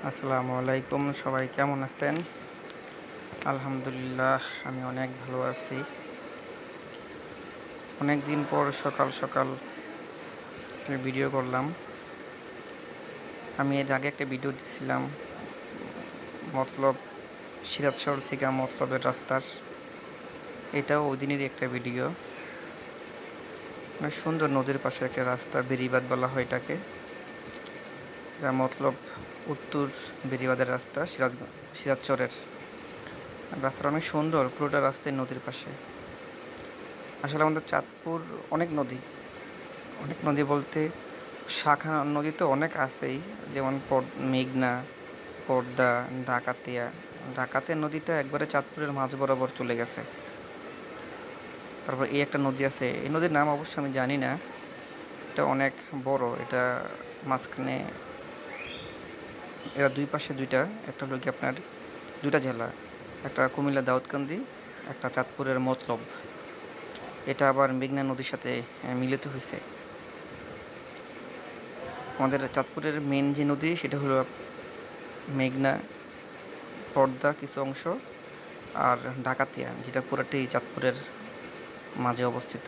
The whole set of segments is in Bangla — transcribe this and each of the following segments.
আসসালামু আলাইকুম, সবাই কেমন আছেন? আলহামদুলিল্লাহ, আমি অনেক ভালো আছি। অনেক দিন পর সকাল সকাল একটা ভিডিও করলাম। আমি এর আগে একটা ভিডিও দিছিলাম মতলব সিরাজ শহর থেকে মতলবের রাস্তার। এটাও ওই দিনেরই একটা ভিডিও। অনেক সুন্দর নদীর পাশে একটা রাস্তা, বেড়িবাঁধ বলা হয় এটাকে। এটা মতলব উত্তর বেড়িবাঁধের রাস্তা, সিরাজচরের রাস্তাটা অনেক সুন্দর, পুরোটা রাস্তায় নদীর পাশে। আসলে আমাদের চাঁদপুর অনেক নদী, অনেক নদী বলতে শাখা নদী তো অনেক আছেই, যেমন মেঘনা, পদ্মা, ডাকাতিয়া। ডাকাতিয়া নদীটা একবারে চাঁদপুরের মাঝ বরাবর চলে গেছে। তারপর এই একটা নদী আছে, এই নদীর নাম অবশ্য আমি জানি না। এটা অনেক বড়, এটা মাঝখানে এরা দুই পাশে দুইটা, একটা হলো কি আপনার দুইটা জেলা, একটা কুমিল্লা দাউদকান্দি, একটা চাঁদপুরের মতলব। এটা আবার মেঘনা নদীর সাথে মিলিত হয়েছে। আমাদের চাঁদপুরের মেন যে নদী সেটা হলো মেঘনা, পদ্মা কিছু অংশ, আর ডাকাতিয়া, যেটা পুরাটাই চাঁদপুরের মাঝে অবস্থিত।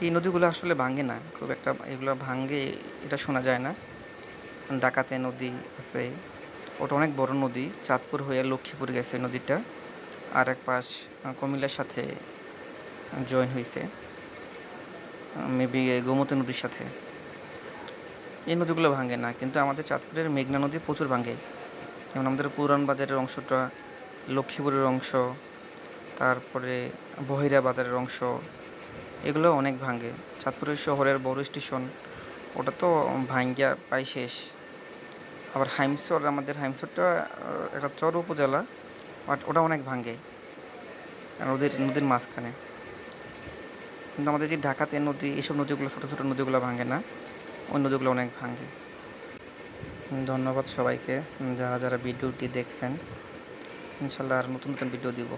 এই নদীগুলো আসলে ভাঙে না খুব একটা, এগুলো ভাঙে এটা শোনা যায় না। ডাকাতিয়া নদী আছে, ওটা অনেক বড় নদী, চাঁদপুর হয়ে লক্ষ্মীপুর গেছে নদীটা। আর এক পাশ কুমিল্লার সাথে জয়েন হয়েছে, মেবি গোমতী নদীর সাথে। এই নদীগুলো ভাঙে না, কিন্তু আমাদের চাঁদপুরের মেঘনা নদী প্রচুর ভাঙে। যেমন আমাদের পুরান বাজারের অংশটা, লক্ষ্মীপুরের অংশ, তারপরে বহিরা বাজারের অংশ, এগুলো অনেক ভাঙে। চাঁদপুরের শহরের বড় স্টেশন, ওটা তো ভাঙ্গিয়া প্রায় শেষ। আবার হাইমচর, আমাদের হাইমচরটা একটা চর উপজেলা, বাট ওটা অনেক ভাঙ্গে, নদীর মাঝখানে। কিন্তু আমাদের যে ঢাকাতে নদী, এইসব নদীগুলো ছোটো ছোটো নদীগুলো ভাঙে না, ওই নদীগুলো অনেক ভাঙ্গে। ধন্যবাদ সবাইকে যারা যারা ভিডিওটি দেখছেন। ইনশাল্লাহ আর নতুন নতুন ভিডিও দিব।